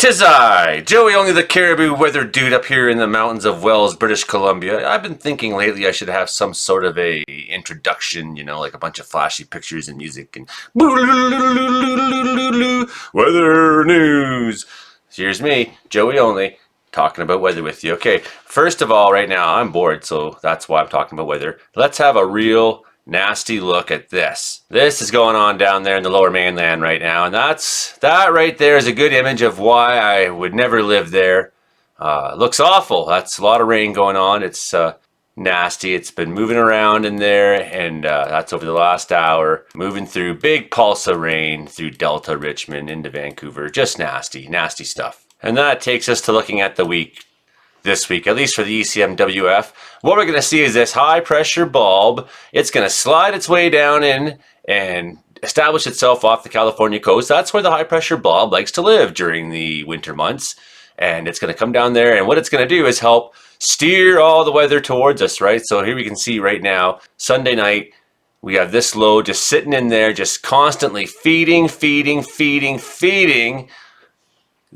'Tis I, Joey, only the caribou weather dude up here in the mountains of Wells, British Columbia. I've been thinking lately I should have some sort of a introduction, like a bunch of flashy pictures and music and weather news. Here's me, Joey only, talking about weather with you. Okay, first of all, right now I'm bored, so that's why I'm talking about weather. Let's have a real nasty look at this. This is going on down there in the lower mainland right now, and that right there is a good image of why I would never live there. It looks awful. That's a lot of rain going on. It's nasty. It's been moving around in there, and that's over the last hour. Moving through big pulse of rain through Delta, Richmond, into Vancouver. Just nasty, nasty stuff. And that takes us to looking at the week. This week, at least for the ECMWF, what we're going to see is this high pressure bulb. It's going to slide its way down in and establish itself off the California coast. That's where the high pressure bulb likes to live during the winter months. And it's going to come down there, and what it's going to do is help steer all the weather towards us, right? So here we can see right now, Sunday night, we have this low just sitting in there, just constantly feeding the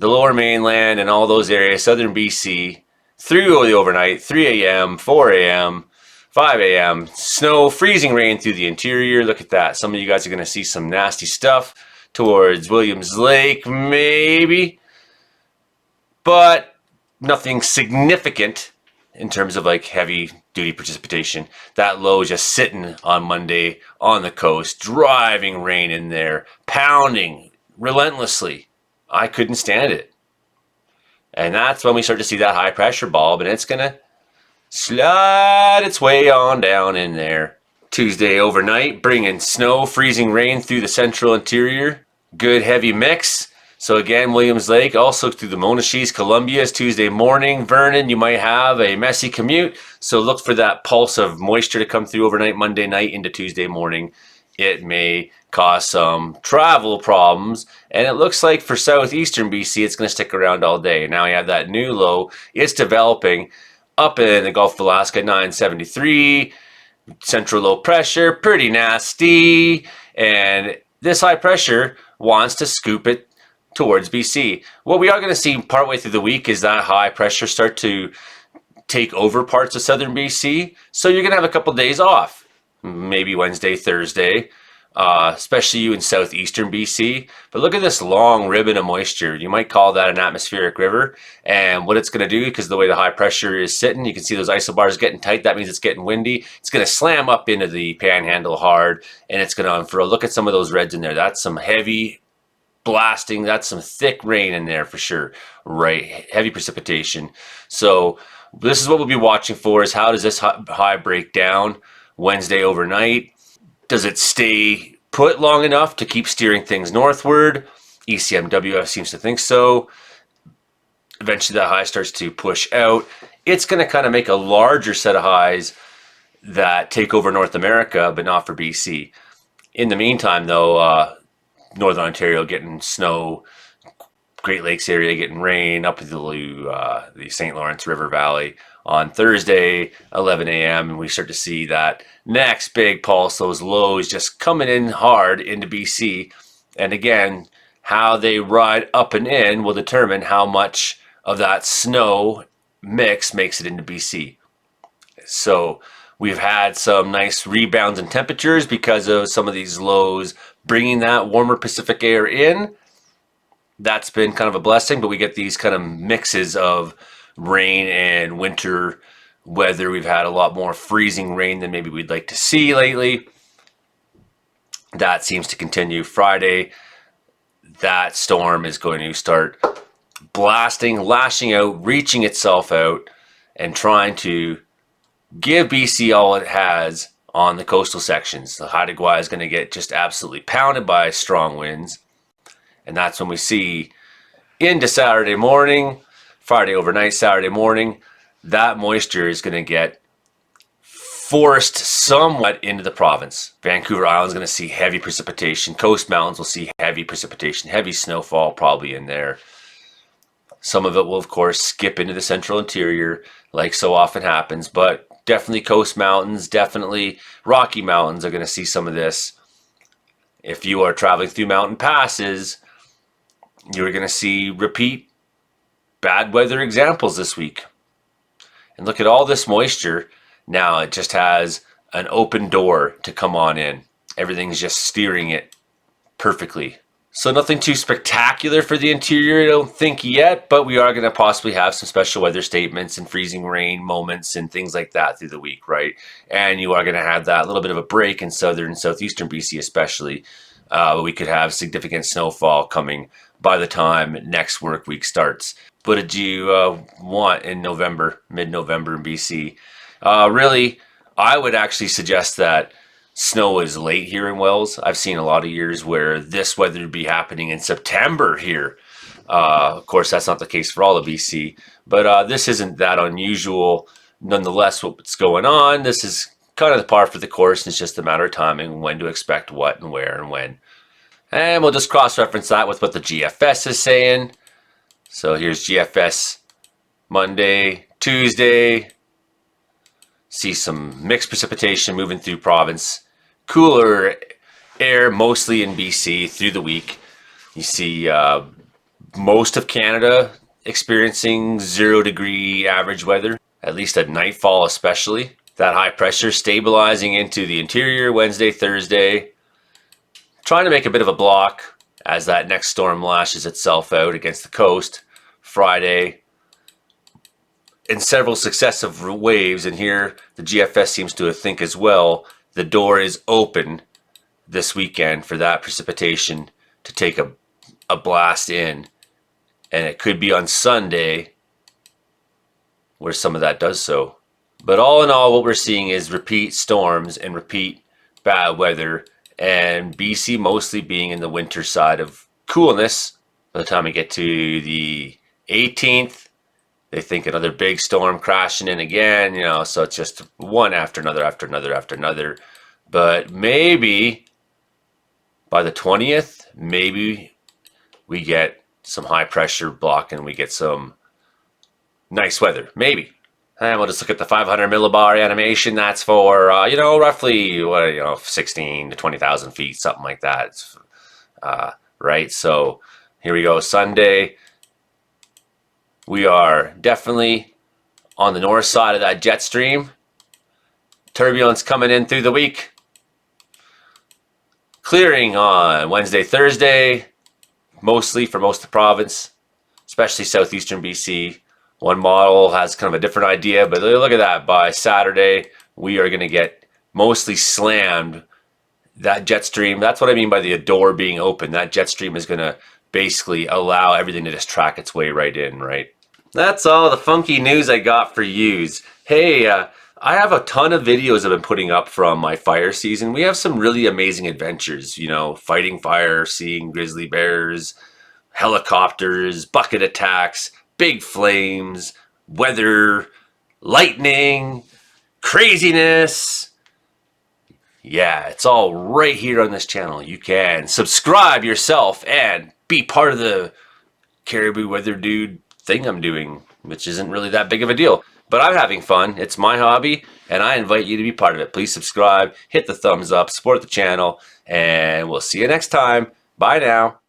lower mainland and all those areas, southern BC, through the overnight, 3 a.m., 4 a.m., 5 a.m., snow, freezing rain through the interior. Look at that. Some of you guys are going to see some nasty stuff towards Williams Lake, maybe, but nothing significant in terms of like heavy duty precipitation. That low just sitting on Monday on the coast, driving rain in there, pounding relentlessly. I couldn't stand it. And that's when we start to see that high pressure bulb, and it's going to slide its way on down in there. Tuesday overnight, bringing snow, freezing rain through the central interior. Good heavy mix. So again, Williams Lake, also through the Monashis, Columbia's Tuesday morning. Vernon, you might have a messy commute. So look for that pulse of moisture to come through overnight, Monday night into Tuesday morning. It may cause some travel problems, and it looks like for southeastern BC it's going to stick around all day. Now we have that new low. It's developing up in the Gulf of Alaska, 973, central low pressure, pretty nasty, and this high pressure wants to scoop it towards BC. What we are going to see partway through the week is that high pressure start to take over parts of southern BC, so you're going to have a couple days off. Maybe Wednesday, Thursday, especially you in southeastern BC. But look at this long ribbon of moisture. You might call that an atmospheric river. And what it's going to do, because of the way the high pressure is sitting, you can see those isobars getting tight. That means it's getting windy. It's going to slam up into the panhandle hard, and it's going to unfurl. Look at some of those reds in there. That's some heavy blasting. That's some thick rain in there for sure. Right, heavy precipitation. So this is what we'll be watching for, is how does this high break down Wednesday overnight? Does it stay put long enough to keep steering things northward? ECMWF seems to think so. Eventually that high starts to push out. It's going to kind of make a larger set of highs that take over North America, but not for BC. In the meantime, though, Northern Ontario getting snow, Great Lakes area getting rain, up to the St. Lawrence River Valley on Thursday, 11 a.m. And we start to see that next big pulse, those lows just coming in hard into BC. And again, how they ride up and in will determine how much of that snow mix makes it into BC. So we've had some nice rebounds in temperatures because of some of these lows bringing that warmer Pacific air in. That's been kind of a blessing, but we get these kind of mixes of rain and winter weather. We've had a lot more freezing rain than maybe we'd like to see lately. That seems to continue. Friday, that storm is going to start blasting, lashing out, reaching itself out, and trying to give BC all it has on the coastal sections. The Haida Gwaii is going to get just absolutely pounded by strong winds. And that's when we see into Saturday morning, Friday overnight, Saturday morning, that moisture is going to get forced somewhat into the province. Vancouver Island is going to see heavy precipitation. Coast mountains will see heavy precipitation, heavy snowfall probably in there. Some of it will, of course, skip into the central interior, like so often happens, but definitely coast mountains, definitely Rocky Mountains are going to see some of this. If you are traveling through mountain passes, you're going to see repeat bad weather examples this week. And look at all this moisture. Now it just has an open door to come on in. Everything's just steering it perfectly. So nothing too spectacular for the interior, I don't think yet, but we are going to possibly have some special weather statements and freezing rain moments and things like that through the week, right? And you are going to have that little bit of a break in southern and southeastern BC especially. We could have significant snowfall coming by the time next work week starts. What did you want in November, mid-November in BC? Really, I would actually suggest that snow is late here in Wells. I've seen a lot of years where this weather would be happening in September here. Of course, that's not the case for all of BC, but this isn't that unusual. Nonetheless, what's going on, this is kind of the par for the course, and it's just a matter of timing when to expect what and where and when. And we'll just cross-reference that with what the GFS is saying. So here's GFS Monday, Tuesday. See some mixed precipitation moving through province. Cooler air mostly in BC through the week. You see most of Canada experiencing 0-degree average weather, at least at nightfall especially. That high pressure stabilizing into the interior Wednesday, Thursday. Trying to make a bit of a block as that next storm lashes itself out against the coast. Friday, in several successive waves, and here the GFS seems to think as well, the door is open this weekend for that precipitation to take a blast in, and it could be on Sunday where some of that does so. But all in all, what we're seeing is repeat storms and repeat bad weather, and BC mostly being in the winter side of coolness. By the time we get to the 18th, they think another big storm crashing in again, so it's just one after another, after another, after another. But maybe by the 20th, maybe we get some high pressure block and we get some nice weather. Maybe. And we'll just look at the 500 millibar animation. That's for, roughly, 16 to 20,000 feet, something like that. Right? So here we go, Sunday. We are definitely on the north side of that jet stream. Turbulence coming in through the week. Clearing on Wednesday, Thursday, mostly for most of the province, especially southeastern BC. One model has kind of a different idea, but look at that. By Saturday, we are going to get mostly slammed. That jet stream, that's what I mean by the door being open. That jet stream is going to basically allow everything to just track its way right in, right? That's all the funky news I got for yous. Hey, I have a ton of videos I've been putting up from my fire season. We have some really amazing adventures, fighting fire, seeing grizzly bears, helicopters, bucket attacks, big flames, weather, lightning, craziness. Yeah, it's all right here on this channel. You can subscribe yourself and be part of the Caribou Weather Dude thing I'm doing, which isn't really that big of a deal. But I'm having fun. It's my hobby, and I invite you to be part of it. Please subscribe, hit the thumbs up, support the channel, and we'll see you next time. Bye now.